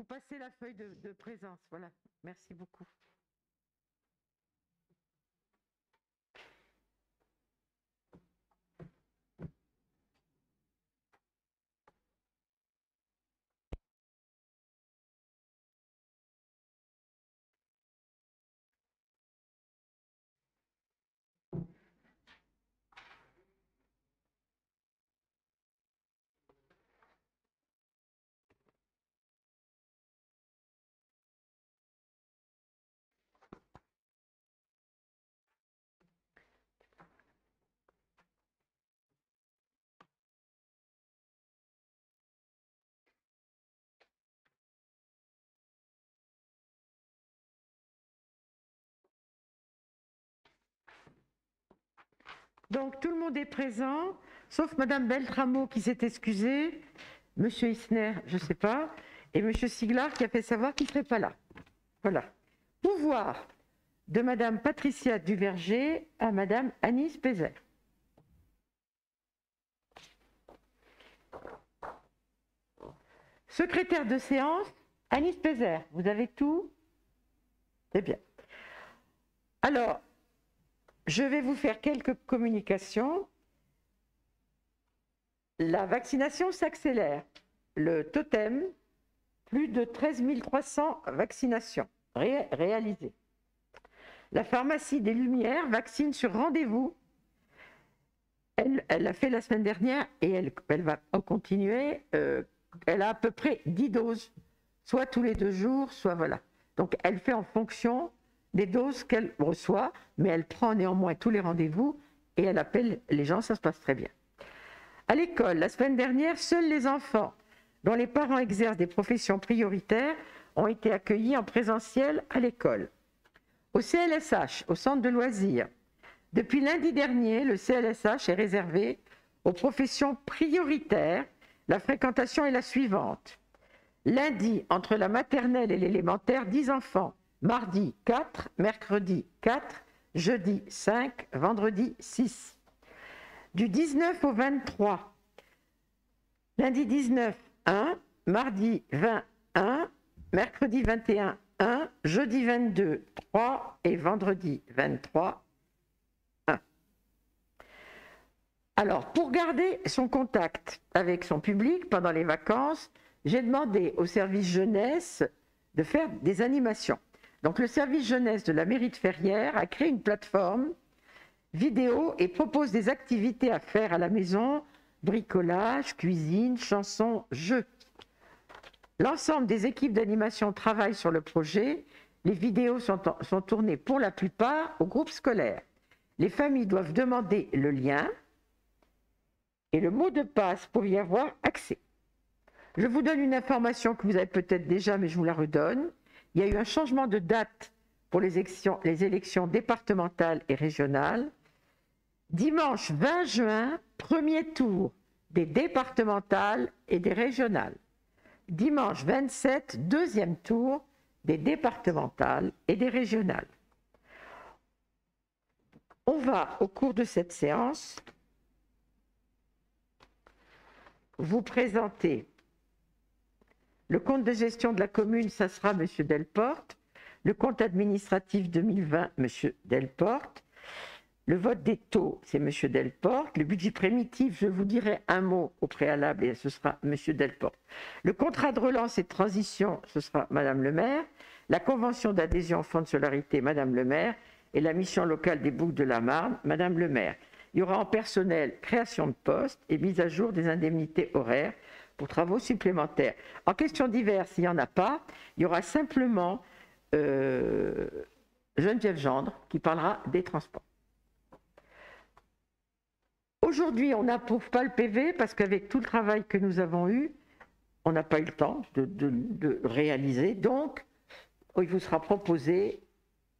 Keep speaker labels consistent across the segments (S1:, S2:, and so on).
S1: passez la feuille de présence. Voilà. Merci beaucoup. Donc tout le monde est présent, sauf Madame Beltramo qui s'est excusée, Monsieur Isner, je ne sais pas, et Monsieur Siglar qui a fait savoir qu'il ne serait pas là. Voilà. Pouvoir de Madame Patricia Duverger à Madame Agnès Pézère. Secrétaire de séance, Agnès Pézère, vous avez tout? C'est bien. Alors, je vais vous faire quelques communications. La vaccination s'accélère. Le totem, plus de 13 300 vaccinations réalisées. La pharmacie des Lumières vaccine sur rendez-vous. Elle l'a fait la semaine dernière et elle va continuer. Elle a à peu près 10 doses, soit tous les 2 jours, soit voilà. Donc elle fait en fonction des doses qu'elle reçoit, mais elle prend néanmoins tous les rendez-vous et elle appelle les gens, ça se passe très bien. À l'école, la semaine dernière, seuls les enfants dont les parents exercent des professions prioritaires ont été accueillis en présentiel à l'école. Au CLSH, au centre de loisirs, depuis lundi dernier, le CLSH est réservé aux professions prioritaires. La fréquentation est la suivante. Lundi, entre la maternelle et l'élémentaire, 10 enfants. Mardi, 4, mercredi, 4, jeudi, 5, vendredi, 6. Du 19 au 23, lundi 19, 1, mardi 20, 1, mercredi 21, 1, jeudi 22, 3 et vendredi 23, 1. Alors, pour garder son contact avec son public pendant les vacances, j'ai demandé au service jeunesse de faire des animations. Donc, le service jeunesse de la mairie de Ferrières a créé une plateforme vidéo et propose des activités à faire à la maison, bricolage, cuisine, chansons, jeux. L'ensemble des équipes d'animation travaillent sur le projet. Les vidéos sont tournées pour la plupart au groupe scolaire. Les familles doivent demander le lien et le mot de passe pour y avoir accès. Je vous donne une information que vous avez peut-être déjà, mais je vous la redonne. Il y a eu un changement de date pour les élections départementales et régionales. Dimanche 20 juin, premier tour des départementales et des régionales. Dimanche 27, deuxième tour des départementales et des régionales. On va, au cours de cette séance, vous présenter le compte de gestion de la commune, ça sera M. Delporte. Le compte administratif 2020, M. Delporte. Le vote des taux, c'est M. Delporte. Le budget primitif, je vous dirai un mot au préalable et ce sera M. Delporte. Le contrat de relance et de transition, ce sera Mme le maire. La convention d'adhésion au fonds de solidarité, Mme le maire. Et la mission locale des Bouches de la Marne, Mme le maire. Il y aura en personnel création de postes et mise à jour des indemnités horaires pour travaux supplémentaires. En questions diverses, il n'y en a pas. Il y aura simplement Geneviève Gendre qui parlera des transports. Aujourd'hui, on n'approuve pas le PV parce qu'avec tout le travail que nous avons eu, on n'a pas eu le temps de réaliser. Donc, il vous sera proposé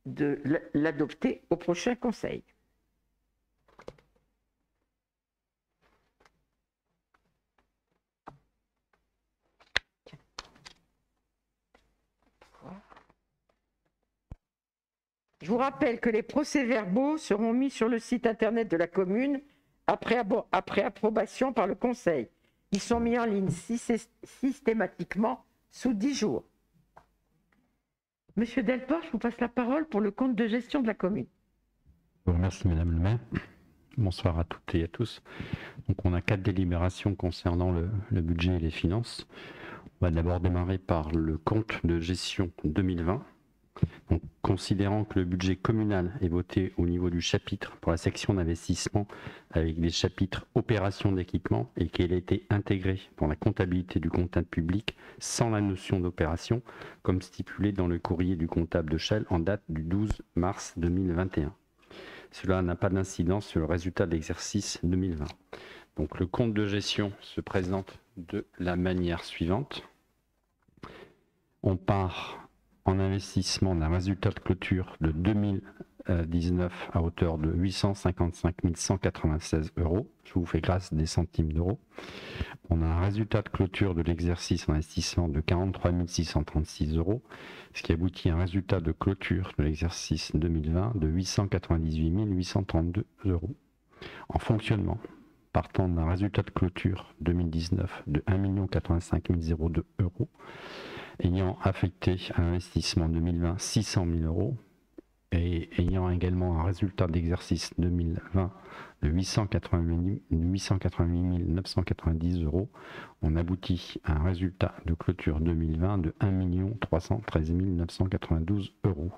S1: de l'adopter au prochain conseil. Je vous rappelle que les procès-verbaux seront mis sur le site internet de la commune après approbation par le conseil. Ils sont mis en ligne systématiquement sous 10 jours. Monsieur Delport, je vous passe la parole pour le compte de gestion de la commune.
S2: Je vous remercie, Madame le maire. Bonsoir à toutes et à tous. Donc, on a 4 délibérations concernant le budget et les finances. On va d'abord démarrer par le compte de gestion 2020. Donc, considérant que le budget communal est voté au niveau du chapitre pour la section d'investissement avec des chapitres opérations d'équipement et qu'il a été intégré dans la comptabilité du comptable public sans la notion d'opération, comme stipulé dans le courrier du comptable de Chelles en date du 12 mars 2021. Cela n'a pas d'incidence sur le résultat de l'exercice 2020. Donc le compte de gestion se présente de la manière suivante. On part en investissement d'un résultat de clôture de 2019 à hauteur de 855 196 €. Je vous fais grâce des centimes d'euros. On a un résultat de clôture de l'exercice en investissement de 43 636 €, ce qui aboutit à un résultat de clôture de l'exercice 2020 de 898 832 €. En fonctionnement, partant d'un résultat de clôture 2019 de 1 085 002 €, ayant affecté à l'investissement 2020 600 000 € et ayant également un résultat d'exercice 2020 de 888 990 €, on aboutit à un résultat de clôture 2020 de 1 313 992 €.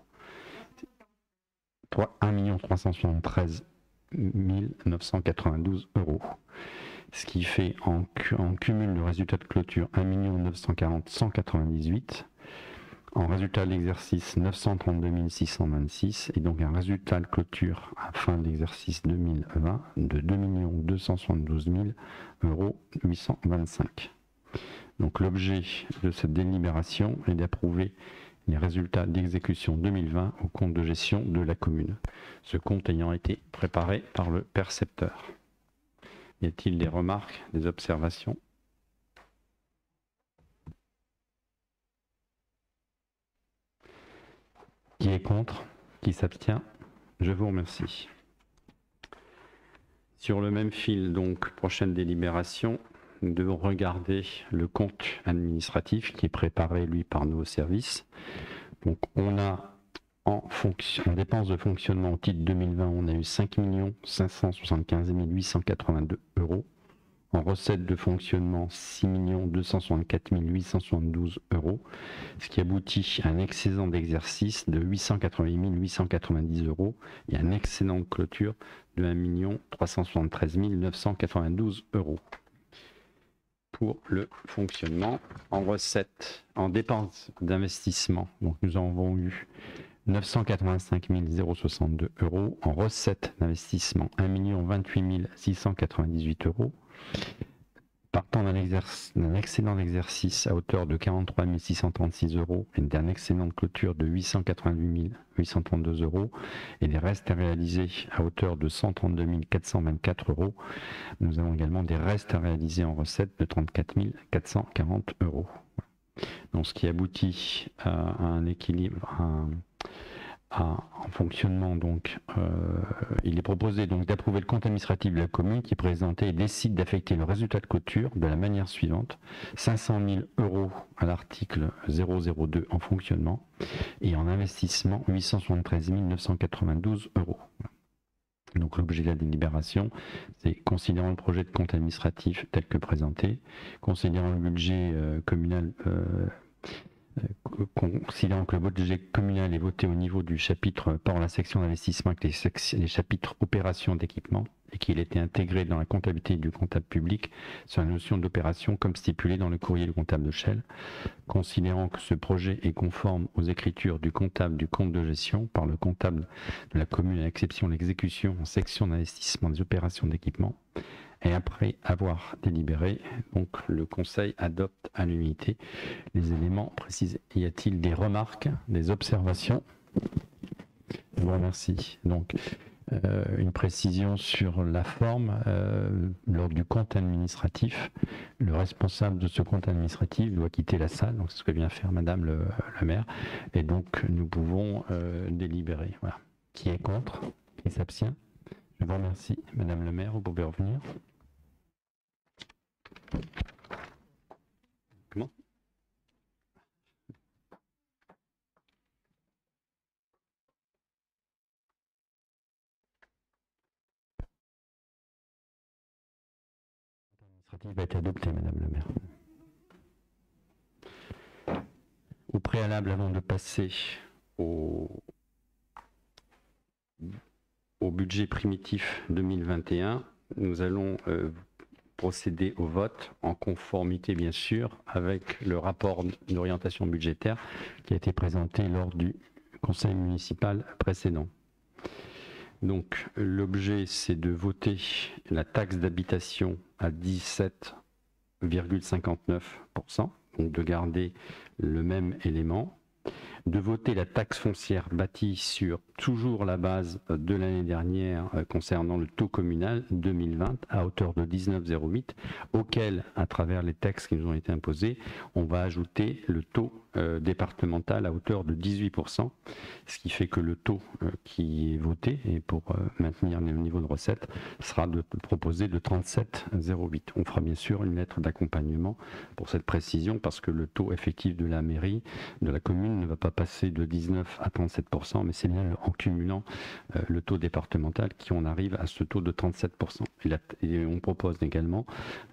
S2: 1 373 992 €. Ce qui fait en cumul de résultat de clôture 1 940 198, en résultat de l'exercice 932 626 et donc un résultat de clôture à fin de l'exercice 2020 de 2 272 825 €. Donc l'objet de cette délibération est d'approuver les résultats d'exécution 2020 au compte de gestion de la commune, ce compte ayant été préparé par le percepteur. Y a-t-il des remarques, des observations ? Qui est contre? Qui s'abstient? Je vous remercie. Sur le même fil, donc, prochaine délibération, nous devons regarder le compte administratif qui est préparé, lui, par nos services. Donc, on a en dépenses de fonctionnement au titre 2020, on a eu 5 575 882 €. En recettes de fonctionnement, 6 264 872 €, ce qui aboutit à un excédent d'exercice de 888 890 € et un excédent de clôture de 1 373 992 €. Pour le fonctionnement, en recettes, en dépenses d'investissement, donc nous avons eu 985 062 €, en recettes d'investissement 1 028 698 €, partant d'un excédent d'exercice à hauteur de 43 636 € et d'un excédent de clôture de 888 832 € et des restes à réaliser à hauteur de 132 424 €. Nous avons également des restes à réaliser en recettes de 34 440 €. Donc, ce qui aboutit à un équilibre, en fonctionnement. Donc, il est proposé donc d'approuver le compte administratif de la commune qui présentait et décide d'affecter le résultat de clôture de la manière suivante: 500 000 € à l'article 002 en fonctionnement et en investissement 873 992 €. Donc l'objet de la délibération, c'est considérant le projet de compte administratif tel que présenté, considérant le budget communal, considérant que le budget communal est voté au niveau du chapitre par la section d'investissement avec les chapitres opérations d'équipement et qu'il a été intégré dans la comptabilité du comptable public sur la notion d'opération comme stipulé dans le courrier du comptable de Chelles, considérant que ce projet est conforme aux écritures du comptable du compte de gestion par le comptable de la commune à l'exception de l'exécution en section d'investissement des opérations d'équipement. Et après avoir délibéré, donc le Conseil adopte à l'unanimité les éléments précisés. Y a-t-il des remarques, des observations? Je vous remercie. Donc, une précision sur la forme, lors du compte administratif, le responsable de ce compte administratif doit quitter la salle, donc c'est ce que vient faire Madame le maire, et donc nous pouvons délibérer. Voilà. Qui est contre? Qui s'abstient? Je vous remercie. Madame le maire, vous pouvez revenir. Comment? administratif a été adopté, Madame la maire. Au préalable, avant de passer au budget primitif 2021, nous allons procéder au vote en conformité, bien sûr, avec le rapport d'orientation budgétaire qui a été présenté lors du conseil municipal précédent. Donc, l'objet, c'est de voter la taxe d'habitation à 17,59%, donc de garder le même élément, de voter la taxe foncière bâtie sur toujours la base de l'année dernière concernant le taux communal 2020 à hauteur de 19,08, auquel, à travers les textes qui nous ont été imposés, on va ajouter le taux départemental à hauteur de 18%, ce qui fait que le taux qui est voté, et pour maintenir le niveau de recette, sera proposé de 37,08. On fera bien sûr une lettre d'accompagnement pour cette précision, parce que le taux effectif de la mairie, de la commune, ne va pas passer de 19 à 37%, mais c'est bien en cumulant le taux départemental qu'on arrive à ce taux de 37%. Et on propose également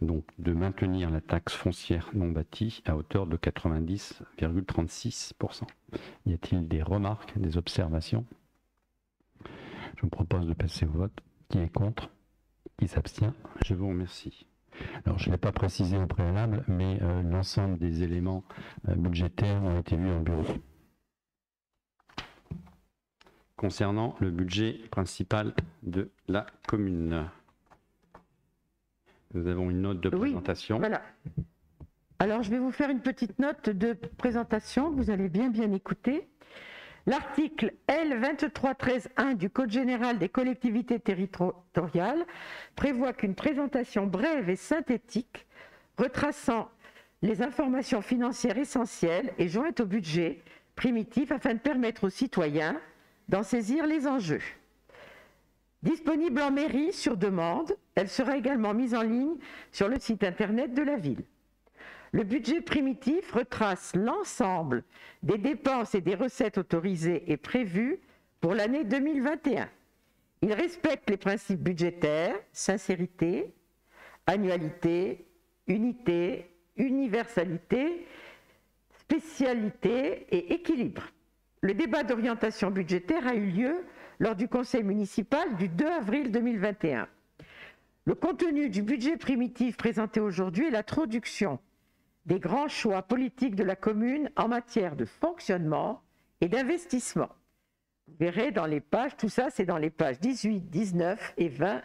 S2: donc, de maintenir la taxe foncière non bâtie à hauteur de 90,36%. Y a-t-il des remarques, des observations? Je vous propose de passer au vote. Qui est contre? Qui s'abstient? Je vous remercie. Alors, je ne l'ai pas précisé au préalable, mais l'ensemble des éléments budgétaires ont été vus en bureau. Concernant le budget principal de la commune, nous avons une note de présentation.
S1: Oui, voilà. Alors, je vais vous faire une petite note de présentation, vous allez bien écouter. L'article L2313-1 du Code général des collectivités territoriales prévoit qu'une présentation brève et synthétique retraçant les informations financières essentielles est jointe au budget primitif afin de permettre aux citoyens d'en saisir les enjeux. Disponible en mairie sur demande, elle sera également mise en ligne sur le site internet de la ville. Le budget primitif retrace l'ensemble des dépenses et des recettes autorisées et prévues pour l'année 2021. Il respecte les principes budgétaires, sincérité, annualité, unité, universalité, spécialité et équilibre. Le débat d'orientation budgétaire a eu lieu lors du conseil municipal du 2 avril 2021. Le contenu du budget primitif présenté aujourd'hui est la traduction des grands choix politiques de la commune en matière de fonctionnement et d'investissement. Vous verrez dans les pages, tout ça c'est dans les pages 18, 19 et 20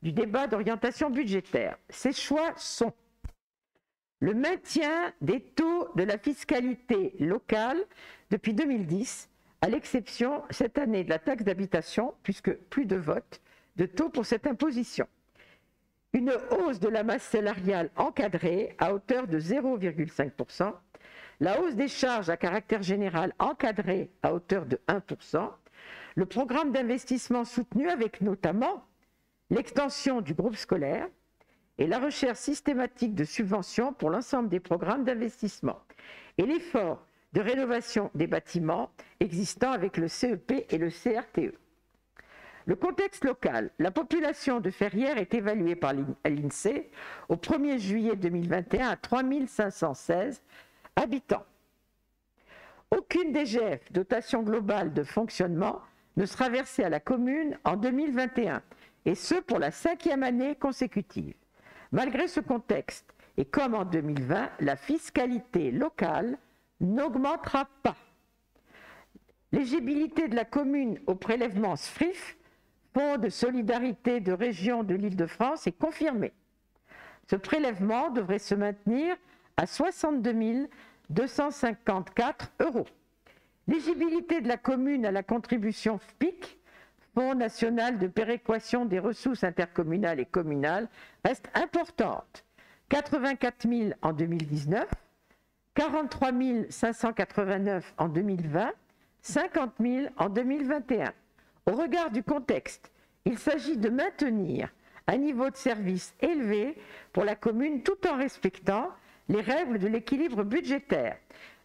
S1: du débat d'orientation budgétaire. Ces choix sont le maintien des taux de la fiscalité locale depuis 2010, à l'exception cette année de la taxe d'habitation, puisque plus de vote de taux pour cette imposition. Une hausse de la masse salariale encadrée à hauteur de 0,5%, la hausse des charges à caractère général encadrée à hauteur de 1%, le programme d'investissement soutenu avec notamment l'extension du groupe scolaire et la recherche systématique de subventions pour l'ensemble des programmes d'investissement, et l'effort de rénovation des bâtiments existants avec le CEP et le CRTE. Le contexte local, la population de Ferrières est évaluée par l'INSEE au 1er juillet 2021 à 3 516 habitants. Aucune DGF, dotation globale de fonctionnement, ne sera versée à la commune en 2021, et ce pour la 5e année consécutive. Malgré ce contexte, et comme en 2020, la fiscalité locale n'augmentera pas. L'éligibilité de la commune au prélèvement SFRIF, Fonds de solidarité de région de l'Île-de-France, est confirmée. Ce prélèvement devrait se maintenir à 62 254 €. L'éligibilité de la commune à la contribution FPIC, Fonds national de péréquation des ressources intercommunales et communales, reste importante. 84 000 en 2019, 43 589 en 2020, 50 000 en 2021. Au regard du contexte, il s'agit de maintenir un niveau de service élevé pour la commune tout en respectant les règles de l'équilibre budgétaire.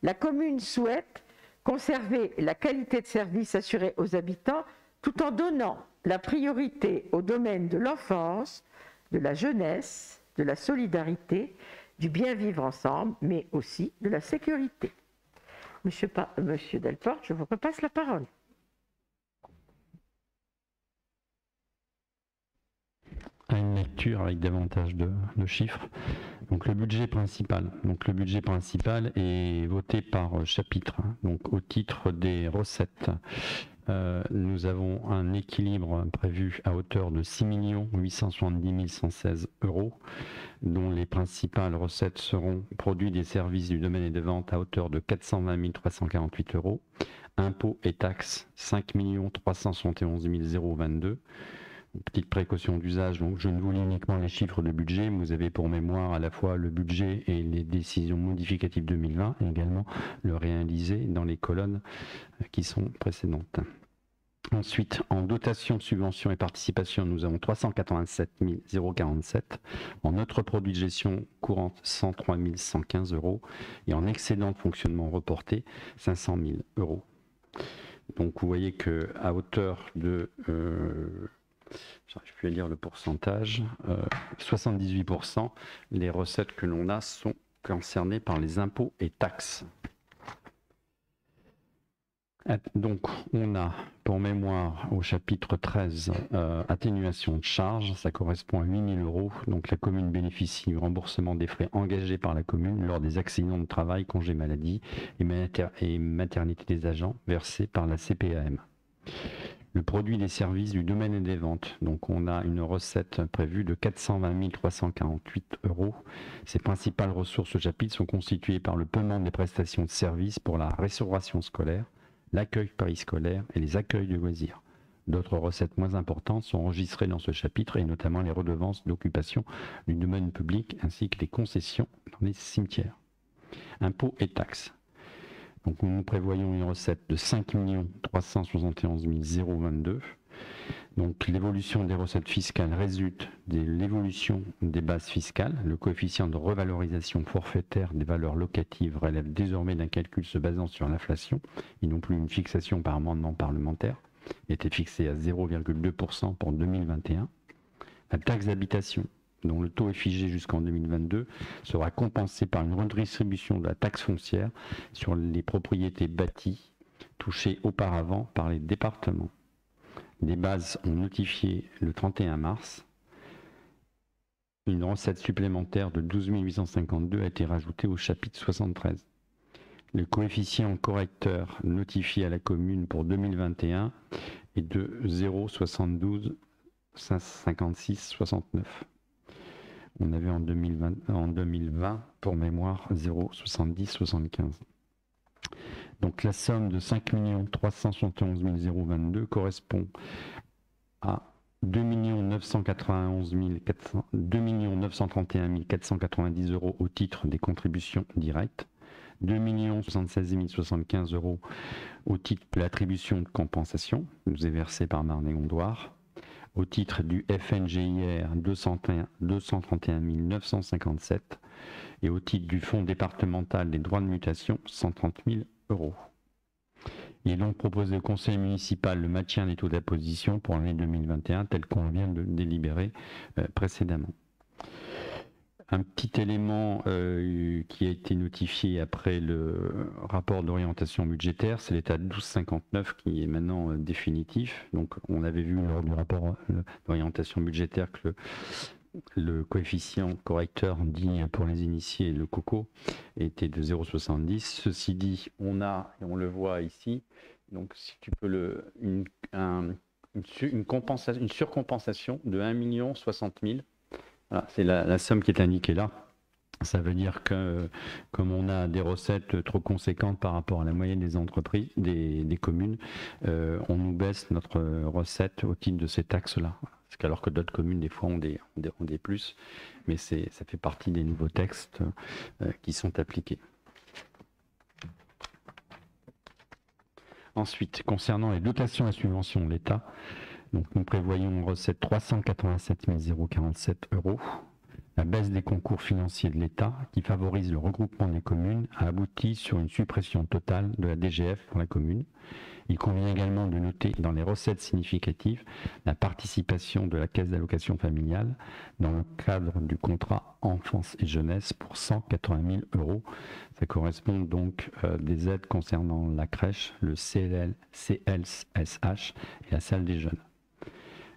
S1: La commune souhaite conserver la qualité de service assurée aux habitants tout en donnant la priorité au domaine de l'enfance, de la jeunesse, de la solidarité, du bien vivre ensemble, mais aussi de la sécurité. Monsieur Delporte, je vous repasse la parole.
S2: À une lecture avec davantage de chiffres. Donc le budget principal. Donc le budget principal est voté par chapitre. Donc au titre des recettes, nous avons un équilibre prévu à hauteur de 6 870 116 €, dont les principales recettes seront produits des services du domaine et des ventes à hauteur de 420 348 €, impôts et taxes 5 371 022 €. Petite précaution d'usage, donc je ne vous lis uniquement les chiffres de budget, mais vous avez pour mémoire à la fois le budget et les décisions modificatives 2020, et également le réalisé dans les colonnes qui sont précédentes. Ensuite, en dotation, subvention et participation, nous avons 387 047, en autres produits de gestion courante 103 115 €, et en excédent de fonctionnement reporté 500 000 €. Donc vous voyez qu'à hauteur de... j'arrive plus à lire le pourcentage, 78%, les recettes que l'on a sont concernées par les impôts et taxes. Donc on a pour mémoire au chapitre 13 atténuation de charges, ça correspond à 8 000 €. Donc la commune bénéficie du remboursement des frais engagés par la commune lors des accidents de travail, congés maladie et maternité des agents versés par la CPAM. Le produit des services du domaine et des ventes. Donc on a une recette prévue de 420 348 €. Ces principales ressources au chapitre sont constituées par le paiement des prestations de services pour la restauration scolaire, l'accueil périscolaire et les accueils de loisirs. D'autres recettes moins importantes sont enregistrées dans ce chapitre, et notamment les redevances d'occupation du domaine public ainsi que les concessions dans les cimetières. Impôts et taxes. Donc nous prévoyons une recette de 5 371 022. Donc l'évolution des recettes fiscales résulte de l'évolution des bases fiscales. Le coefficient de revalorisation forfaitaire des valeurs locatives relève désormais d'un calcul se basant sur l'inflation et non plus une fixation par amendement parlementaire. Il était fixé à 0,2% pour 2021. La taxe d'habitation, dont le taux est figé jusqu'en 2022, sera compensé par une redistribution de la taxe foncière sur les propriétés bâties touchées auparavant par les départements. Les bases ont notifié le 31 mars. Une recette supplémentaire de 12 852 a été rajoutée au chapitre 73. Le coefficient correcteur notifié à la commune pour 2021 est de 0,72 56 69. On avait en 2020 pour mémoire 0,70 75. Donc la somme de 5 371 022 correspond à 2 931 490 € au titre des contributions directes, 2 76 075 € au titre de l'attribution de compensation, nous est versé par Marne-et-Gondoire, au titre du FNGIR 231 957 et au titre du Fonds départemental des droits de mutation 130 000 €. Il est donc proposé au Conseil municipal le maintien des taux d'imposition pour l'année 2021 tel qu'on vient de délibérer précédemment. Un petit élément qui a été notifié après le rapport d'orientation budgétaire, c'est l'état 1259 qui est maintenant définitif. Donc on avait vu lors du rapport d'orientation budgétaire que le coefficient correcteur dit pour les initiés, le COCO, était de 0,70. Ceci dit, on a, et on le voit ici, donc si tu peux une surcompensation de 1 060 000. Voilà, c'est la somme qui est indiquée là. Ça veut dire que comme on a des recettes trop conséquentes par rapport à la moyenne des entreprises, des communes, on nous baisse notre recette au titre de ces taxes-là. Alors que d'autres communes, des fois, ont des plus, mais ça fait partie des nouveaux textes qui sont appliqués. Ensuite, concernant les dotations et subventions de l'État, donc nous prévoyons une recette 387 047 €, La baisse des concours financiers de l'État, qui favorise le regroupement des communes, a abouti sur une suppression totale de la DGF pour la commune. Il convient également de noter dans les recettes significatives la participation de la Caisse d'allocation familiale dans le cadre du contrat enfance et jeunesse pour 180 000 €. Ça correspond donc des aides concernant la crèche, le CLSH et la salle des jeunes.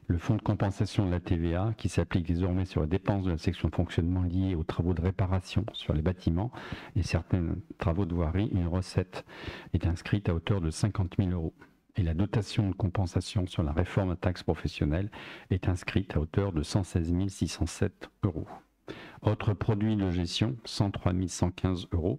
S2: Le fonds de compensation de la TVA, qui s'applique désormais sur les dépenses de la section de fonctionnement liées aux travaux de réparation sur les bâtiments et certains travaux de voirie, une recette est inscrite à hauteur de 50 000 €. Et la dotation de compensation sur la réforme de taxe professionnelle est inscrite à hauteur de 116 607 €. Autre produit de gestion, 103 115 €.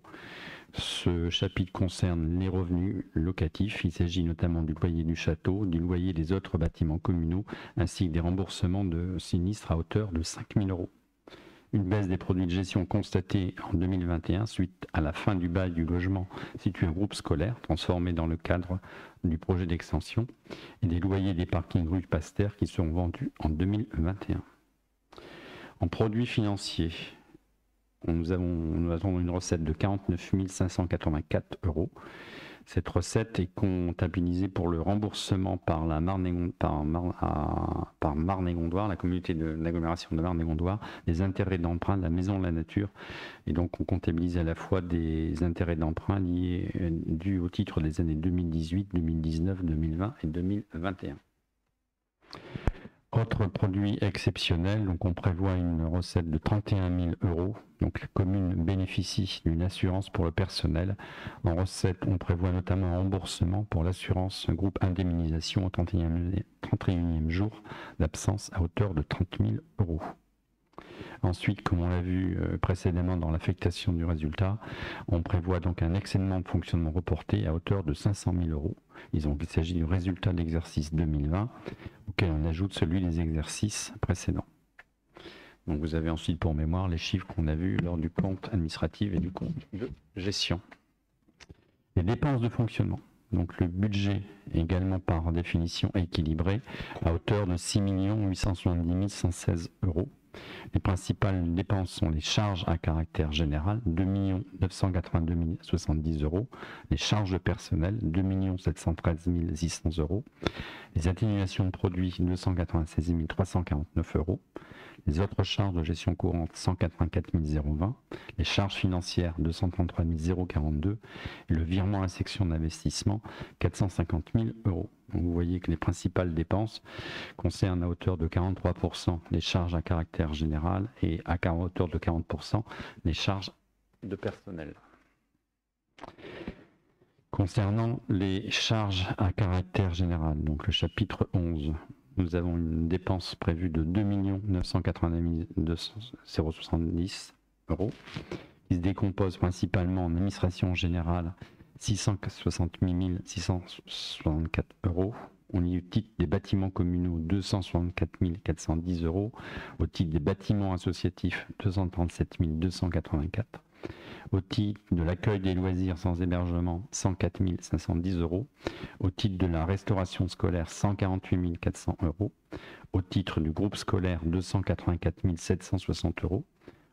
S2: Ce chapitre concerne les revenus locatifs. Il s'agit notamment du loyer du château, du loyer des autres bâtiments communaux, ainsi que des remboursements de sinistres à hauteur de 5 000 €. Une baisse des produits de gestion constatée en 2021 suite à la fin du bail du logement situé au groupe scolaire, transformé dans le cadre du projet d'extension, et des loyers des parkings rue Pasteur qui seront vendus en 2021. En produits financiers, nous avons une recette de 49 584 €. Cette recette est comptabilisée pour le remboursement par Marne et Gondoire, la communauté de l'agglomération de Marne et Gondoire, des intérêts d'emprunt de la Maison de la Nature. Et donc on comptabilise à la fois des intérêts d'emprunt dus au titre des années 2018, 2019, 2020 et 2021. Autre produit exceptionnel, donc on prévoit une recette de 31 000 €. Donc la commune bénéficie d'une assurance pour le personnel. En recette, on prévoit notamment un remboursement pour l'assurance groupe indemnisation au 31e jour d'absence à hauteur de 30 000 €. Ensuite, comme on l'a vu précédemment dans l'affectation du résultat, on prévoit donc un excédent de fonctionnement reporté à hauteur de 500 000 €. Il s'agit du résultat de l'exercice 2020, auquel on ajoute celui des exercices précédents. Donc vous avez ensuite pour mémoire les chiffres qu'on a vus lors du compte administratif et du compte de gestion. Les dépenses de fonctionnement. Donc le budget est également par définition équilibré à hauteur de 6 870 116 €. Les principales dépenses sont les charges à caractère général, 2 982 070 €, les charges de personnel, 2 713 600 €, les atténuations de produits, 296 349 €, les autres charges de gestion courante, 184 020, les charges financières, 233 042, et le virement à la section d'investissement, 450 000 €. Donc vous voyez que les principales dépenses concernent à hauteur de 43% les charges à caractère général et à hauteur de 40% les charges de personnel. Concernant les charges à caractère général, donc le chapitre 11, nous avons une dépense prévue de 2 982 070 € qui se décompose principalement en administration générale, 668 664 €. On y titre des bâtiments communaux, 264 410 €. Au titre des bâtiments associatifs, 237 284 €. Au titre de l'accueil des loisirs sans hébergement, 104 510 €. Au titre de la restauration scolaire, 148 400 €. Au titre du groupe scolaire, 284 760 €.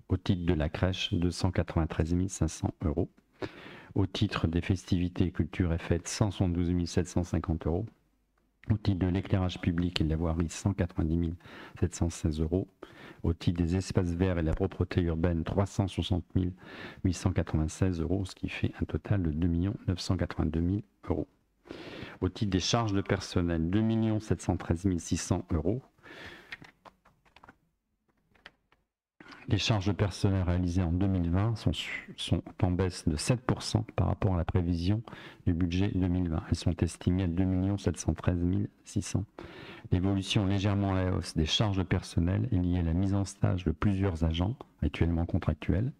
S2: Au titre de la crèche, 293 500 €. Au titre des festivités, culture et fêtes, 172 750 €. Au titre de l'éclairage public et de la voirie, 190 716 €. Au titre des espaces verts et de la propreté urbaine, 360 896 €, ce qui fait un total de 2 982 000 €. Au titre des charges de personnel, 2 713 600 €. Les charges de personnel réalisées en 2020 sont en baisse de 7% par rapport à la prévision du budget 2020. Elles sont estimées à 2 713 600 €. L'évolution légèrement à la hausse des charges de personnel est liée à la mise en stage de plusieurs agents actuellement contractuels,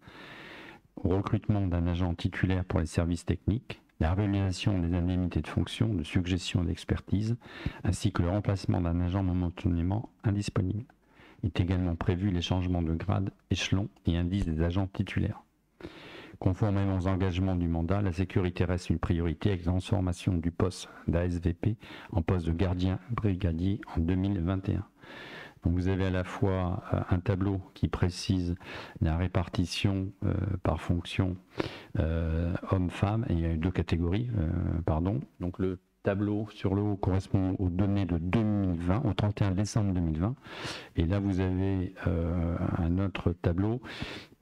S2: au recrutement d'un agent titulaire pour les services techniques, la réalisation des indemnités de fonction, de suggestion et d'expertise, ainsi que le remplacement d'un agent momentanément indisponible. Il est également prévu les changements de grade, échelon et indice des agents titulaires. Conformément aux engagements du mandat, la sécurité reste une priorité avec la transformation du poste d'ASVP en poste de gardien brigadier en 2021. Donc vous avez à la fois un tableau qui précise la répartition par fonction homme-femme, et il y a deux catégories, Donc le tableau sur le haut correspond aux données de 2020, au 31 décembre 2020, et là vous avez un autre tableau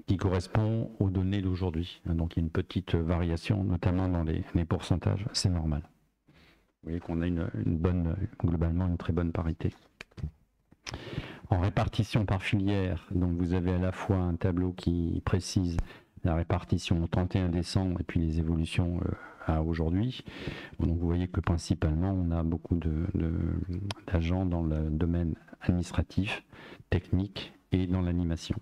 S2: qui correspond aux données d'aujourd'hui. Donc il y a une petite variation, notamment dans les pourcentages, c'est normal. Vous voyez qu'on a globalement une très bonne parité. En répartition par filière, donc vous avez à la fois un tableau qui précise la répartition au 31 décembre et puis les évolutions à aujourd'hui. Donc vous voyez que principalement on a beaucoup d'agents dans le domaine administratif, technique et dans l'animation.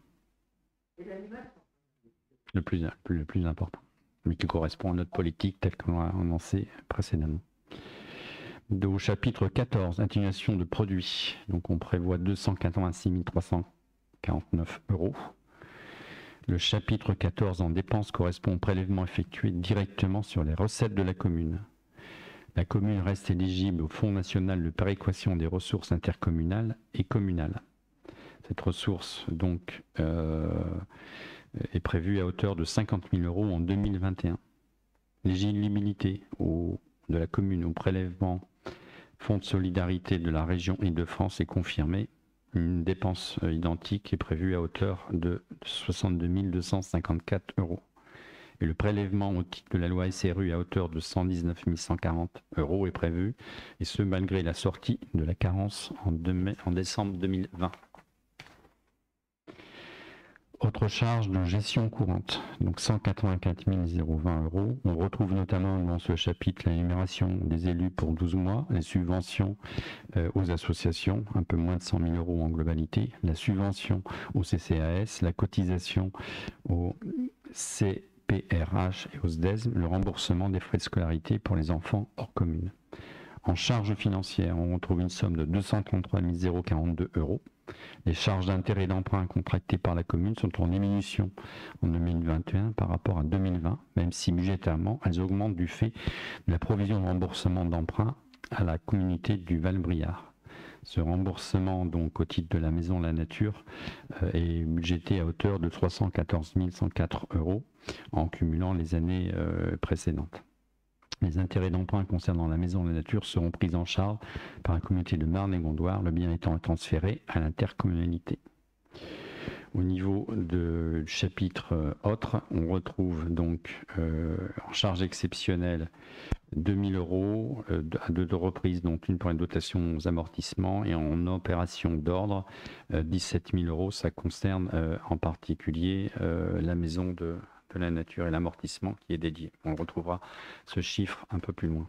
S2: Le plus important, mais qui correspond à notre politique telle qu'on l'a annoncé précédemment. Au chapitre 14, atténuation de produits, donc on prévoit 286 349 €. Le chapitre 14 en dépenses correspond au prélèvement effectué directement sur les recettes de la commune. La commune reste éligible au Fonds national de péréquation des ressources intercommunales et communales. Cette ressource donc est prévue à hauteur de 50 000 € en 2021. L'éligibilité de la commune au prélèvement Fonds de solidarité de la région Île-de-France est confirmée. Une dépense identique est prévue à hauteur de 62 254 €. Et le prélèvement au titre de la loi SRU à hauteur de 119 140 € est prévu, et ce malgré la sortie de la carence en décembre 2020. Autre charge de gestion courante, donc 184 020 €. On retrouve notamment dans ce chapitre la l'énumération des élus pour 12 mois, les subventions aux associations, un peu moins de 100 000 € en globalité, la subvention au CCAS, la cotisation au CPRH et au SDESM, le remboursement des frais de scolarité pour les enfants hors commune. En charges financières, on retrouve une somme de 233 042 €. Les charges d'intérêt et d'emprunt contractées par la commune sont en diminution en 2021 par rapport à 2020, même si budgétairement elles augmentent du fait de la provision de remboursement d'emprunt à la communauté du Val-Briard. Ce remboursement, donc au titre de la Maison de la Nature, est budgété à hauteur de 314 104 € en cumulant les années précédentes. Les intérêts d'emprunt concernant la Maison de la Nature seront pris en charge par la communauté de Marne et Gondoire, le bien étant transféré à l'intercommunalité. Au niveau du chapitre autres, on retrouve donc en charge exceptionnelle 2 000 € à deux reprises, donc une pour une dotation aux amortissements, et en opération d'ordre 17 000 €. Ça concerne en particulier la Maison de la Nature et l'amortissement qui est dédié. On retrouvera ce chiffre un peu plus loin.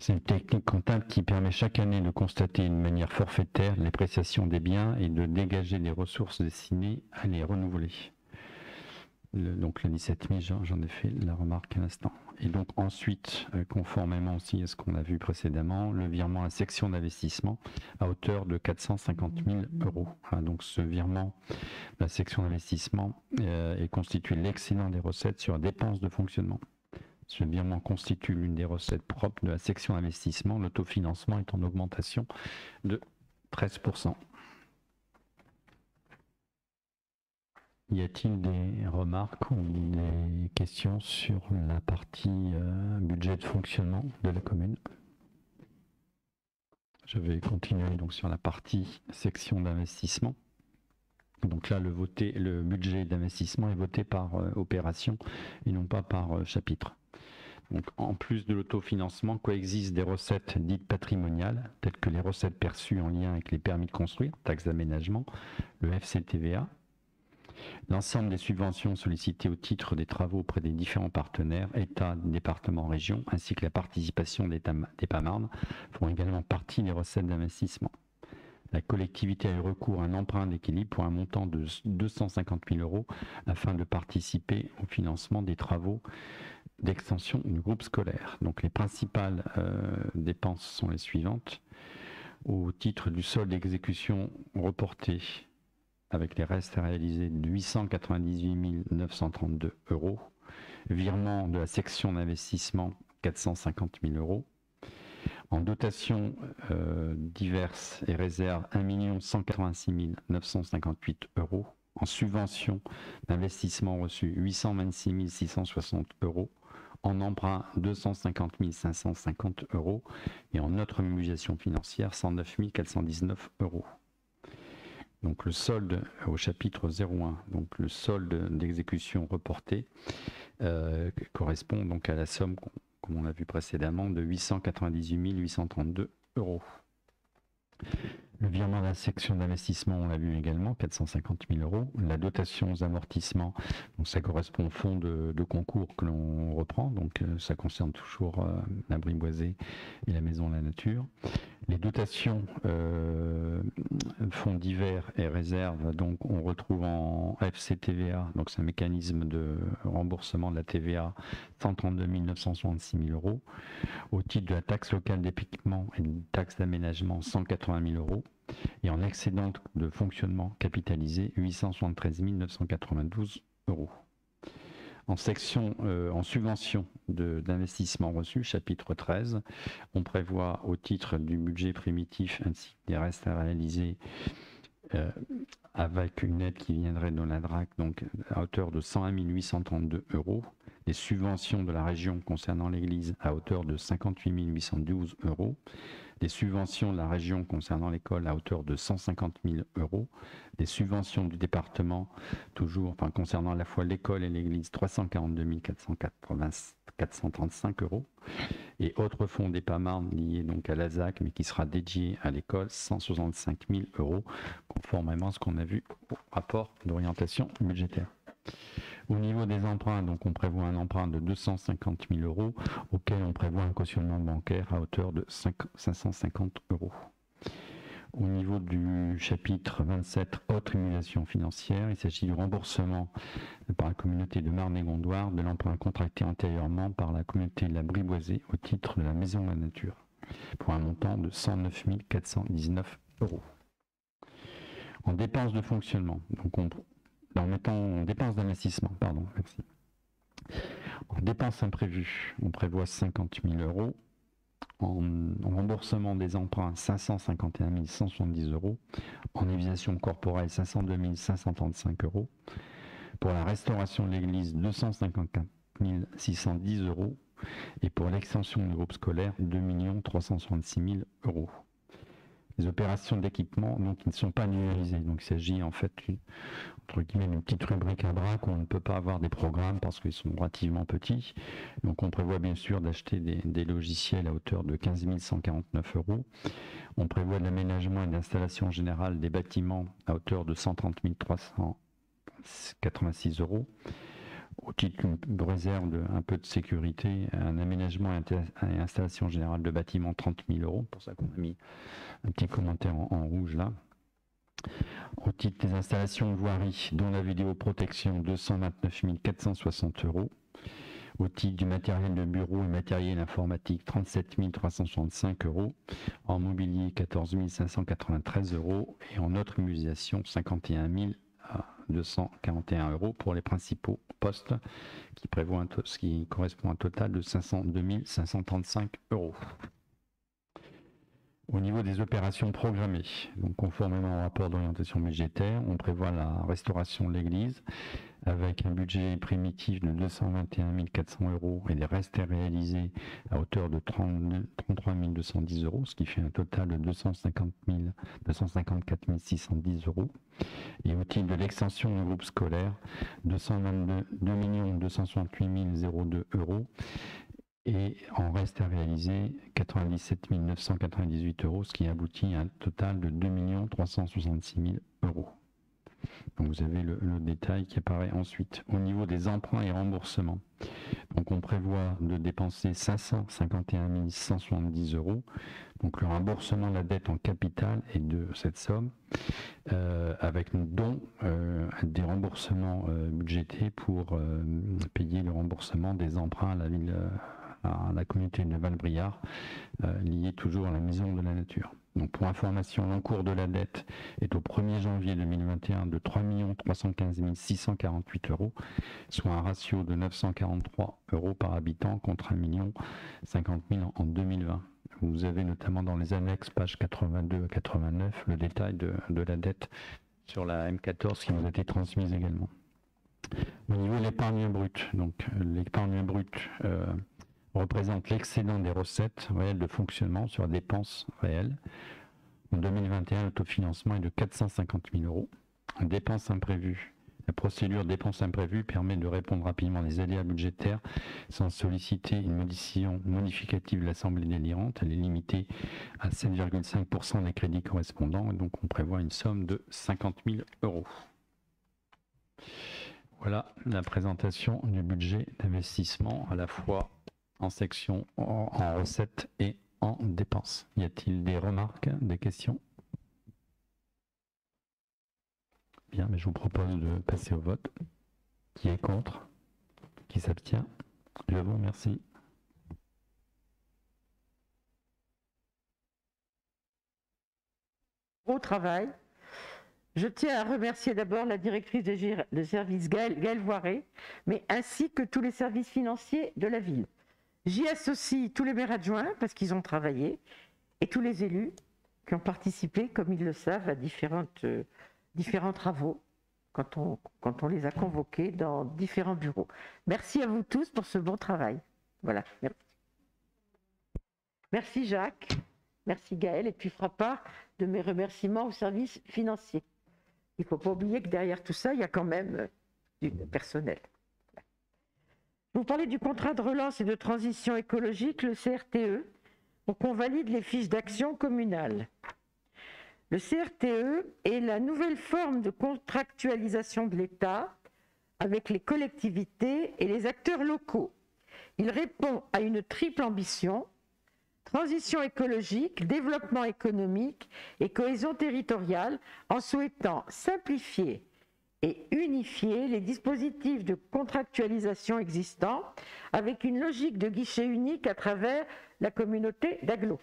S2: C'est une technique comptable qui permet chaque année de constater d'une manière forfaitaire les prestations des biens et de dégager des ressources destinées à les renouveler. Donc le 17 000, j'en ai fait la remarque à l'instant. Et donc ensuite, conformément aussi à ce qu'on a vu précédemment, le virement à la section d'investissement à hauteur de 450 000 €. Voilà, donc ce virement de la section d'investissement est constitué l'excédent des recettes sur la dépense de fonctionnement. Ce virement constitue l'une des recettes propres de la section d'investissement. L'autofinancement est en augmentation de 13 %. Y a-t-il des remarques ou des questions sur la partie budget de fonctionnement de la commune? Je vais continuer donc sur la partie section d'investissement. Donc là, le budget d'investissement est voté par opération et non pas par chapitre. Donc, en plus de l'autofinancement, coexistent des recettes dites patrimoniales, telles que les recettes perçues en lien avec les permis de construire, taxes d'aménagement, le FCTVA, l'ensemble des subventions sollicitées au titre des travaux auprès des différents partenaires, État, départements, régions, ainsi que la participation d'EPA Marne font également partie des recettes d'investissement. La collectivité a eu recours à un emprunt d'équilibre pour un montant de 250 000 € afin de participer au financement des travaux d'extension du groupe scolaire. Donc les principales dépenses sont les suivantes. Au titre du solde d'exécution reporté avec les restes réalisés de 898 932 €, virement de la section d'investissement 450 000 €. En dotation diverses et réserves, 1 186 958 €. En subvention d'investissement reçu, 826 660 €. En emprunt, 250 550 €. Et en autre mobilisation financière, 109 419 €. Donc le solde au chapitre 01, donc le solde d'exécution reporté, correspond donc à la somme, comme on l'a vu précédemment, de 898 832 €. Le virement de la section d'investissement, on l'a vu également, 450 000 €. La dotation aux amortissements, donc ça correspond au fonds de concours que l'on reprend, donc ça concerne toujours l'abri boisé et la maison de la nature. Les dotations fonds divers et réserves, donc on retrouve en FCTVA, donc c'est un mécanisme de remboursement de la TVA, 132 966 000 €. Au titre de la taxe locale d'équipement et de taxe d'aménagement, 180 000 €. Et en excédent de fonctionnement capitalisé, 873 992 €. En section, en subvention d'investissement reçu, chapitre 13, on prévoit au titre du budget primitif ainsi que des restes à réaliser avec une aide qui viendrait de la DRAC, donc à hauteur de 101 832 €. Les subventions de la région concernant l'église à hauteur de 58 812 €. Des subventions de la région concernant l'école à hauteur de 150 000 €, des subventions du département, toujours, concernant à la fois l'école et l'église, 342 435 €, et autres fonds d'EPAMARN liés donc à l'ASAC, mais qui sera dédié à l'école, 165 000 €, conformément à ce qu'on a vu au rapport d'orientation budgétaire. Au niveau des emprunts, donc on prévoit un emprunt de 250 000 € auquel on prévoit un cautionnement bancaire à hauteur de 550 €. Au niveau du chapitre 27, autre émulation financière, il s'agit du remboursement par la communauté de Marne-et-Gondoire de l'emprunt contracté antérieurement par la communauté de la Briboisée au titre de la Maison de la Nature, pour un montant de 109 419 €. En dépenses de fonctionnement, donc en dépenses d'investissement, merci. En dépenses imprévues, on prévoit 50 000 €. En remboursement des emprunts, 551 170 €. En utilisation corporelle, 502 535 €. Pour la restauration de l'église, 254 610 €. Et pour l'extension du groupe scolaire, 2 366 000 €. Les opérations d'équipement donc, qui ne sont pas annualisées. Donc il s'agit en fait entre guillemets d'une petite rubrique à DRAC où on ne peut pas avoir des programmes parce qu'ils sont relativement petits. Donc on prévoit bien sûr d'acheter des logiciels à hauteur de 15 149 €. On prévoit de l'aménagement et de l'installation générale des bâtiments à hauteur de 130 386 €. Au titre d'une réserve un peu de sécurité, un aménagement et installation générale de bâtiments, 30 000 €. Pour ça qu'on a mis un petit commentaire en rouge là. Au titre des installations de voirie, dont la vidéoprotection, 229 460 €. Au titre du matériel de bureau et matériel informatique, 37 365 €. En mobilier, 14 593 €. Et en autre utilisation, 51 241 € pour les principaux postes, ce qui correspond à un total de 502 535 €. Au niveau des opérations programmées, donc conformément au rapport d'orientation budgétaire, on prévoit la restauration de l'église avec un budget primitif de 221 400 € et des restes à réaliser à hauteur de 33 210 €, ce qui fait un total de 254 610 €. Et au titre de l'extension du groupe scolaire, 2 268 002 €. Et en reste à réaliser 97 998 €, ce qui aboutit à un total de 2 366 000 €. Donc vous avez le détail qui apparaît ensuite. Au niveau des emprunts et remboursements, donc on prévoit de dépenser 551 170 €. Donc le remboursement de la dette en capital est de cette somme, avec dont des remboursements budgétés pour payer le remboursement des emprunts à la communauté de Val-Briard, liés toujours à la Maison de la Nature. Donc pour information, l'encours de la dette est au 1er janvier 2021 de 3 315 648 €, soit un ratio de 943 € par habitant contre 1 050 000 en 2020. Vous avez notamment dans les annexes, pages 82 à 89, le détail de la dette sur la M14 qui nous a été transmise également. Au niveau de l'épargne brute, donc l'épargne brute représente l'excédent des recettes réelles de fonctionnement sur la dépense réelle. En 2021, l'autofinancement est de 450 000 €. Dépenses imprévues. La procédure dépenses imprévues permet de répondre rapidement aux aléas budgétaires sans solliciter une modificative de l'Assemblée délirante. Elle est limitée à 7,5% des crédits correspondants, et donc on prévoit une somme de 50 000 €. Voilà la présentation du budget d'investissement, à la fois en section en recettes et en dépenses. Y a-t-il des remarques, des questions? Bien, mais je vous propose de passer au vote. Qui est contre? Qui s'abstient? Je vous remercie.
S1: Au travail. Je tiens à remercier d'abord la directrice de service Gaëlle Voiré, mais ainsi que tous les services financiers de la ville. J'y associe tous les maires adjoints parce qu'ils ont travaillé et tous les élus qui ont participé, comme ils le savent, à différents travaux quand on les a convoqués dans différents bureaux. Merci à vous tous pour ce bon travail. Voilà. Merci Jacques, merci Gaëlle, et puis fera part de mes remerciements aux services financiers. Il ne faut pas oublier que derrière tout ça, il y a quand même du personnel. Je vous parlais du contrat de relance et de transition écologique, le CRTE, pour qu'on valide les fiches d'action communales. Le CRTE est la nouvelle forme de contractualisation de l'État avec les collectivités et les acteurs locaux. Il répond à une triple ambition: transition écologique, développement économique et cohésion territoriale, en souhaitant simplifier et unifier les dispositifs de contractualisation existants avec une logique de guichet unique à travers la communauté d'agglo.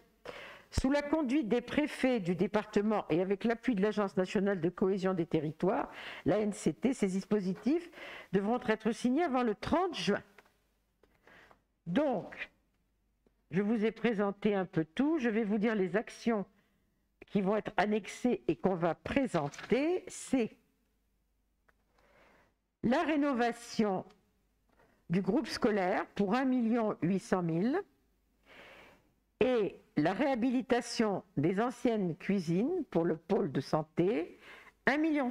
S1: Sous la conduite des préfets du département et avec l'appui de l'Agence nationale de cohésion des territoires, l'ANCT, ces dispositifs devront être signés avant le 30 juin. Donc, je vous ai présenté un peu tout. Je vais vous dire les actions qui vont être annexées et qu'on va présenter. C'est la rénovation du groupe scolaire pour 1 800 000 et la réhabilitation des anciennes cuisines pour le pôle de santé, 1,5 million.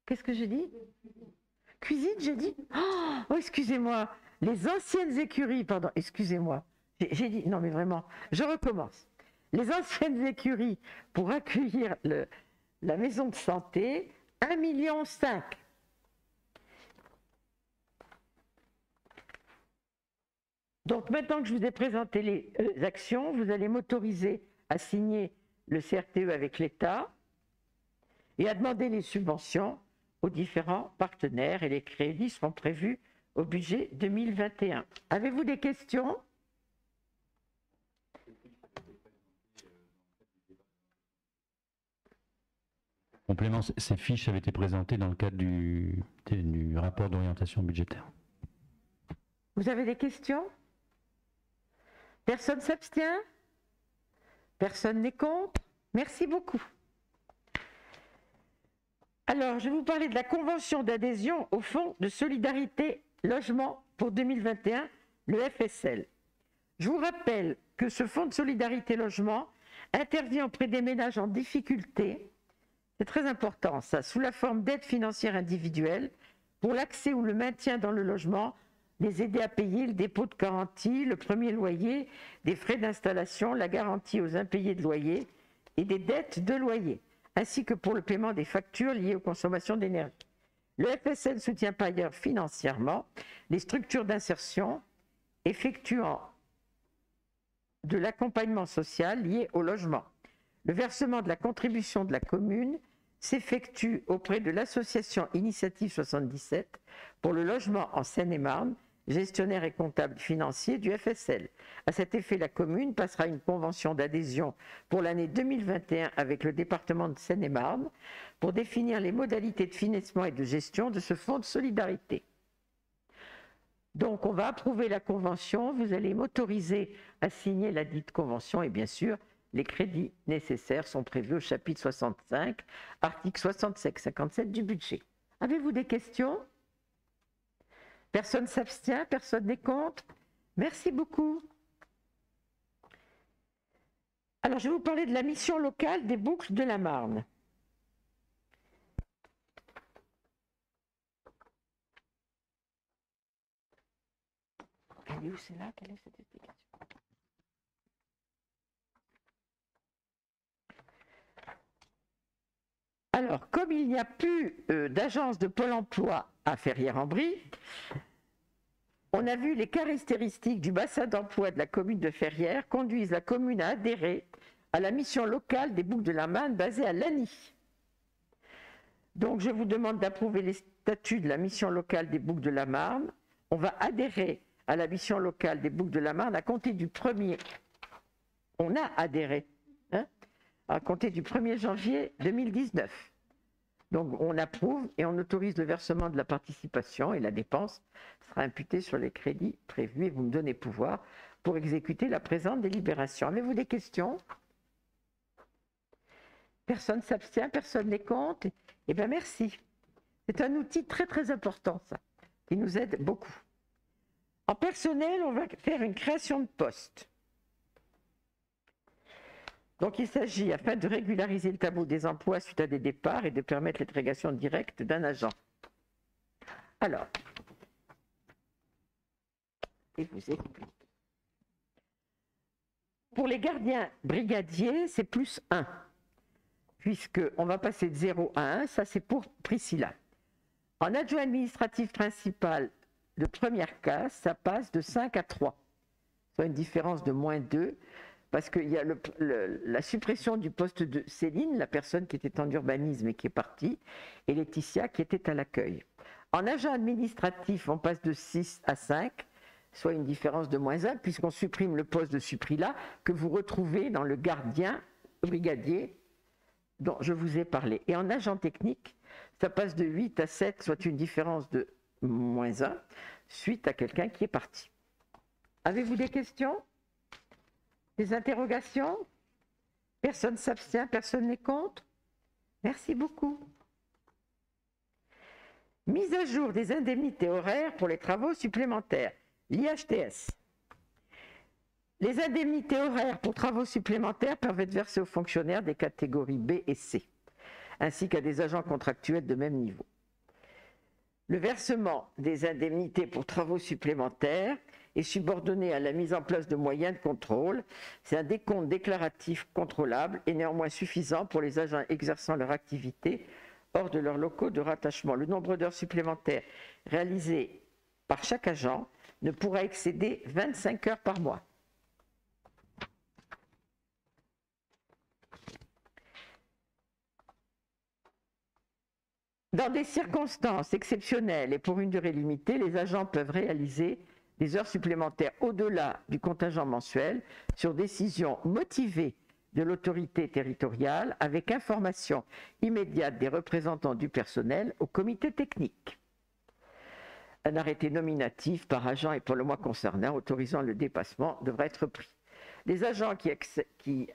S1: Qu'est-ce que j'ai dit? Cuisine, j'ai dit? Oh, excusez-moi. Les anciennes écuries, pardon, excusez-moi. J'ai dit, non mais vraiment, je recommence. Les anciennes écuries pour accueillir la maison de santé, 1,5 million. Donc maintenant que je vous ai présenté les actions, vous allez m'autoriser à signer le CRTE avec l'État et à demander les subventions aux différents partenaires, et les crédits seront prévus au budget 2021. Avez-vous des questions?
S2: Complément, ces fiches avaient été présentées dans le cadre du rapport d'orientation budgétaire.
S1: Vous avez des questions? Personne s'abstient? Personne n'est contre? Merci beaucoup. Alors, je vais vous parler de la convention d'adhésion au Fonds de solidarité logement pour 2021, le FSL. Je vous rappelle que ce Fonds de solidarité logement intervient auprès des ménages en difficulté, c'est très important ça, sous la forme d'aide financière individuelle pour l'accès ou le maintien dans le logement, les aider à payer le dépôt de garantie, le premier loyer, des frais d'installation, la garantie aux impayés de loyer et des dettes de loyer, ainsi que pour le paiement des factures liées aux consommations d'énergie. Le FSL soutient par ailleurs financièrement les structures d'insertion effectuant de l'accompagnement social lié au logement. Le versement de la contribution de la commune s'effectue auprès de l'association Initiative 77 pour le logement en Seine-et-Marne, gestionnaire et comptable financier du FSL. À cet effet, la commune passera une convention d'adhésion pour l'année 2021 avec le département de Seine-et-Marne pour définir les modalités de financement et de gestion de ce fonds de solidarité. Donc, on va approuver la convention, vous allez m'autoriser à signer la dite convention et bien sûr, les crédits nécessaires sont prévus au chapitre 65, article 67 du budget. Avez-vous des questions ? Personne ne s'abstient, personne n'est contre. Merci beaucoup. Alors, je vais vous parler de la mission locale des Boucles de la Marne. Elle est où celle-là ? Quelle est cette explication ? Alors, comme il n'y a plus d'agence de Pôle emploi à Ferrières-en-Brie, on a vu les caractéristiques du bassin d'emploi de la commune de Ferrières conduisent la commune à adhérer à la mission locale des Boucles de la Marne basée à Lagny. Donc, je vous demande d'approuver les statuts de la mission locale des Boucles de la Marne. On va adhérer à la mission locale des Boucles de la Marne à compter du 1er... On a adhéré, à compter du 1er janvier 2019. Donc on approuve et on autorise le versement de la participation et la dépense sera imputée sur les crédits prévus et vous me donnez pouvoir pour exécuter la présente délibération. Avez-vous des questions ? Personne ne s'abstient, personne n'est contre ? Eh bien merci. C'est un outil très très important ça, qui nous aide beaucoup. En personnel, on va faire une création de poste. Donc il s'agit, afin de régulariser le tableau des emplois suite à des départs et de permettre l'agrégation directe d'un agent. Alors, je vous explique. Pour les gardiens brigadiers, c'est plus 1, puisqu'on va passer de 0 à 1, ça c'est pour Priscilla. En adjoint administratif principal de première classe, ça passe de 5 à 3, soit une différence de moins 2, parce qu'il y a la suppression du poste de Céline, la personne qui était en urbanisme et qui est partie, et Laetitia qui était à l'accueil. En agent administratif, on passe de 6 à 5, soit une différence de moins 1, puisqu'on supprime le poste de Suprila, que vous retrouvez dans le gardien brigadier dont je vous ai parlé. Et en agent technique, ça passe de 8 à 7, soit une différence de moins 1, suite à quelqu'un qui est parti. Avez-vous des questions ? Des interrogations? Personne ne s'abstient, personne n'est contre? Merci beaucoup. Mise à jour des indemnités horaires pour les travaux supplémentaires, l'IHTS. Les indemnités horaires pour travaux supplémentaires peuvent être versées aux fonctionnaires des catégories B et C, ainsi qu'à des agents contractuels de même niveau. Le versement des indemnités pour travaux supplémentaires est subordonné à la mise en place de moyens de contrôle. C'est un décompte déclaratif contrôlable et néanmoins suffisant pour les agents exerçant leur activité hors de leurs locaux de rattachement. Le nombre d'heures supplémentaires réalisées par chaque agent ne pourra excéder 25 heures par mois. Dans des circonstances exceptionnelles et pour une durée limitée, les agents peuvent réaliser des heures supplémentaires au-delà du contingent mensuel sur décision motivée de l'autorité territoriale avec information immédiate des représentants du personnel au comité technique. Un arrêté nominatif par agent et pour le mois concernant autorisant le dépassement devra être pris. Les agents qui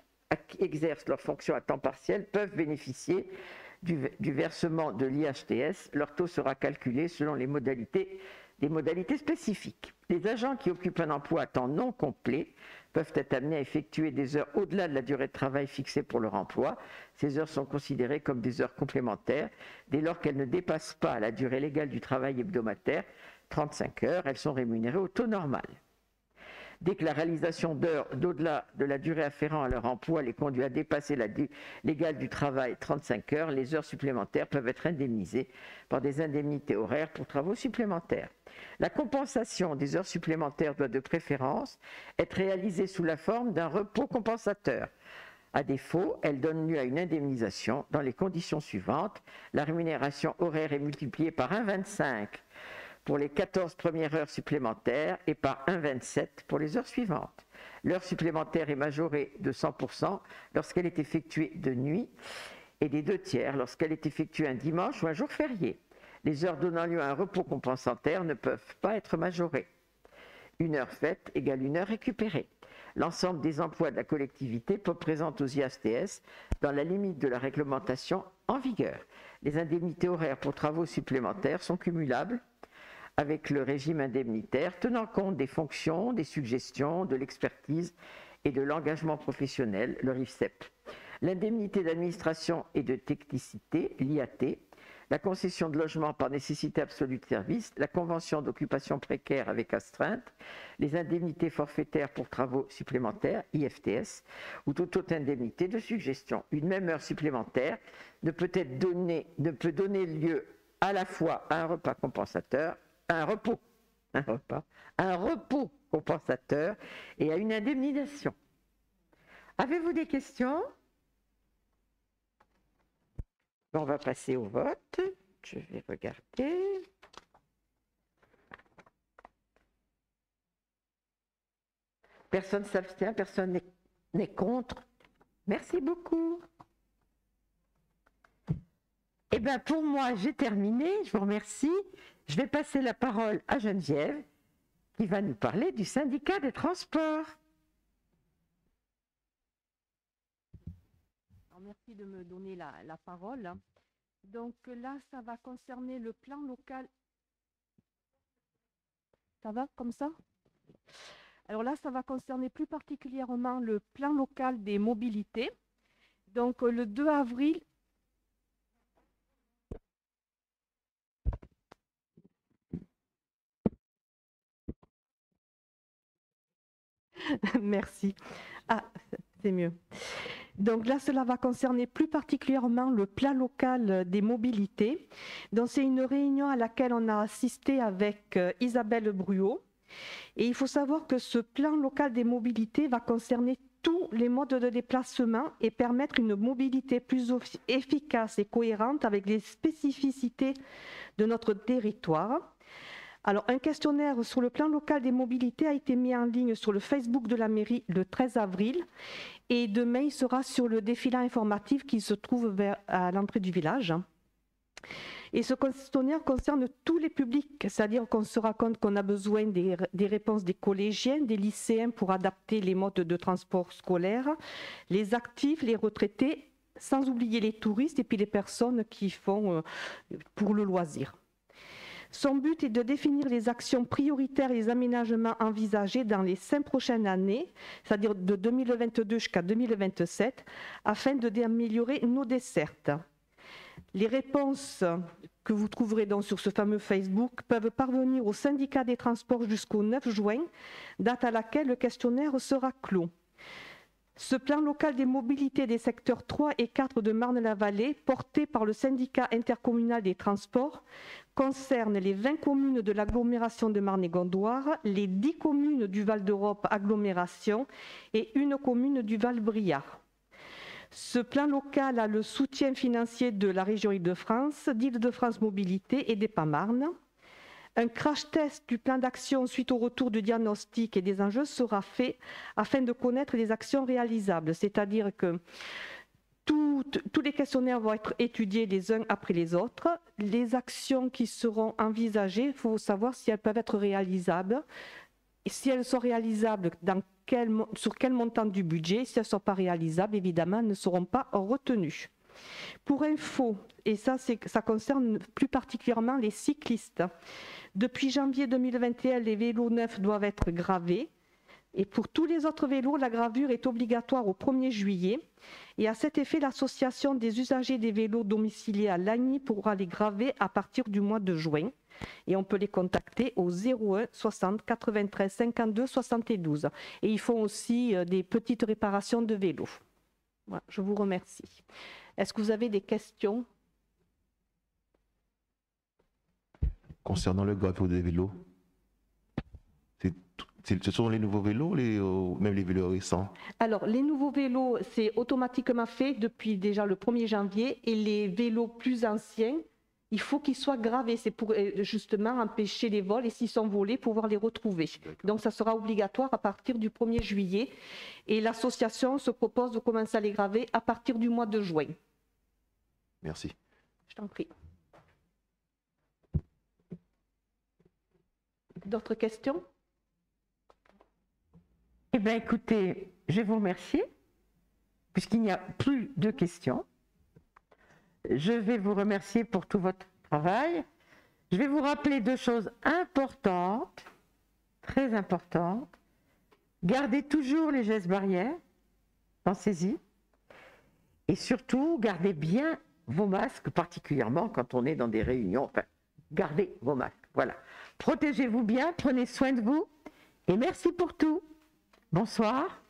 S1: exercent leurs fonctions à temps partiel peuvent bénéficier du versement de l'IHTS. Leur taux sera calculé selon des modalités spécifiques. Les agents qui occupent un emploi à temps non complet peuvent être amenés à effectuer des heures au-delà de la durée de travail fixée pour leur emploi. Ces heures sont considérées comme des heures complémentaires dès lors qu'elles ne dépassent pas la durée légale du travail hebdomadaire, 35 heures. Elles sont rémunérées au taux normal. Dès que la réalisation d'heures d'au-delà de la durée afférente à leur emploi les conduit à dépasser la durée légale du travail, 35 heures, les heures supplémentaires peuvent être indemnisées par des indemnités horaires pour travaux supplémentaires. La compensation des heures supplémentaires doit de préférence être réalisée sous la forme d'un repos compensateur. À défaut, elle donne lieu à une indemnisation dans les conditions suivantes. La rémunération horaire est multipliée par 1,25 pour les 14 premières heures supplémentaires et par 1,27 pour les heures suivantes. L'heure supplémentaire est majorée de 100% lorsqu'elle est effectuée de nuit et des 2/3 lorsqu'elle est effectuée un dimanche ou un jour férié. Les heures donnant lieu à un repos compensateur ne peuvent pas être majorées. Une heure faite égale une heure récupérée. L'ensemble des emplois de la collectivité présente aux ISTS dans la limite de la réglementation en vigueur. Les indemnités horaires pour travaux supplémentaires sont cumulables avec le régime indemnitaire, tenant compte des fonctions, des suggestions, de l'expertise et de l'engagement professionnel, le RIFSEP. L'indemnité d'administration et de technicité, l'IAT, la concession de logement par nécessité absolue de service, la convention d'occupation précaire avec astreinte, les indemnités forfaitaires pour travaux supplémentaires, IFTS, ou toute autre indemnité de suggestion. Une même heure supplémentaire ne peut donner lieu à la fois à un repas compensateur, à un repos compensateur et à une indemnisation. Avez-vous des questions ? On va passer au vote. Je vais regarder. Personne ne s'abstient, personne n'est contre. Merci beaucoup. Eh bien, pour moi, j'ai terminé. Je vous remercie. Je vais passer la parole à Geneviève, qui va nous parler du syndicat des transports.
S3: Merci de me donner la parole. Donc là, ça va concerner le plan local. Ça va comme ça? Alors là, ça va concerner plus particulièrement le plan local des mobilités. Donc le 2 avril. Merci. Ah, c'est mieux. Donc là, cela va concerner plus particulièrement le plan local des mobilités. Donc c'est une réunion à laquelle on a assisté avec Isabelle Bruot. Et il faut savoir que ce plan local des mobilités va concerner tous les modes de déplacement et permettre une mobilité plus efficace et cohérente avec les spécificités de notre territoire. Alors, un questionnaire sur le plan local des mobilités a été mis en ligne sur le Facebook de la mairie le 13 avril et demain, il sera sur le défilé informatif qui se trouve à l'entrée du village. Et ce questionnaire concerne tous les publics, c'est-à-dire qu'on se rend compte qu'on a besoin des réponses des collégiens, des lycéens pour adapter les modes de transport scolaire, les actifs, les retraités, sans oublier les touristes et puis les personnes qui font pour le loisir. Son but est de définir les actions prioritaires et les aménagements envisagés dans les 5 prochaines années, c'est-à-dire de 2022 jusqu'à 2027, afin d'améliorer nos dessertes. Les réponses que vous trouverez donc sur ce fameux Facebook peuvent parvenir au syndicat des transports jusqu'au 9 juin, date à laquelle le questionnaire sera clos. Ce plan local des mobilités des secteurs 3 et 4 de Marne-la-Vallée, porté par le syndicat intercommunal des transports, concerne les 20 communes de l'agglomération de Marne-et-Gondoire, les 10 communes du Val d'Europe agglomération et une commune du Val-Briard. Ce plan local a le soutien financier de la région Île-de-France, d'Île-de-France Mobilité et d'EPAMarne. Un crash test du plan d'action suite au retour du diagnostic et des enjeux sera fait afin de connaître les actions réalisables, c'est-à-dire que tous les questionnaires vont être étudiés les uns après les autres. Les actions qui seront envisagées, il faut savoir si elles peuvent être réalisables. Et si elles sont réalisables, sur quel montant du budget? Si elles ne sont pas réalisables, évidemment, elles ne seront pas retenues. Pour info, et ça concerne plus particulièrement les cyclistes, depuis janvier 2021, les vélos neufs doivent être gravés. Et pour tous les autres vélos, la gravure est obligatoire au 1er juillet. Et à cet effet, l'association des usagers des vélos domiciliés à Lagny pourra les graver à partir du mois de juin. Et on peut les contacter au 01 60 93 52 72. Et ils font aussi des petites réparations de vélos. Voilà, je vous remercie. Est-ce que vous avez des questions?
S4: Concernant le gravure des vélos, ce sont les nouveaux vélos, même les vélos récents?
S3: Alors, les nouveaux vélos, c'est automatiquement fait depuis déjà le 1er janvier et les vélos plus anciens, Il faut qu'ils soient gravés, c'est pour justement empêcher les vols et s'ils sont volés, pouvoir les retrouver. Donc ça sera obligatoire à partir du 1er juillet et l'association se propose de commencer à les graver à partir du mois de juin.
S4: Merci.
S3: Je t'en prie. D'autres questions?
S1: Eh bien, écoutez, je vais vous remercier, puisqu'il n'y a plus de questions. Je vais vous remercier pour tout votre travail. Je vais vous rappeler 2 choses importantes, très importantes. Gardez toujours les gestes barrières, pensez-y. Et surtout, gardez bien vos masques, particulièrement quand on est dans des réunions. Enfin, gardez vos masques, voilà. Protégez-vous bien, prenez soin de vous, et merci pour tout. Bonsoir.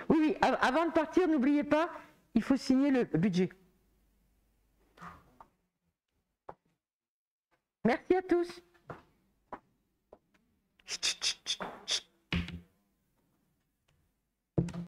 S1: Oui, avant de partir, n'oubliez pas, il faut signer le budget. Merci à tous.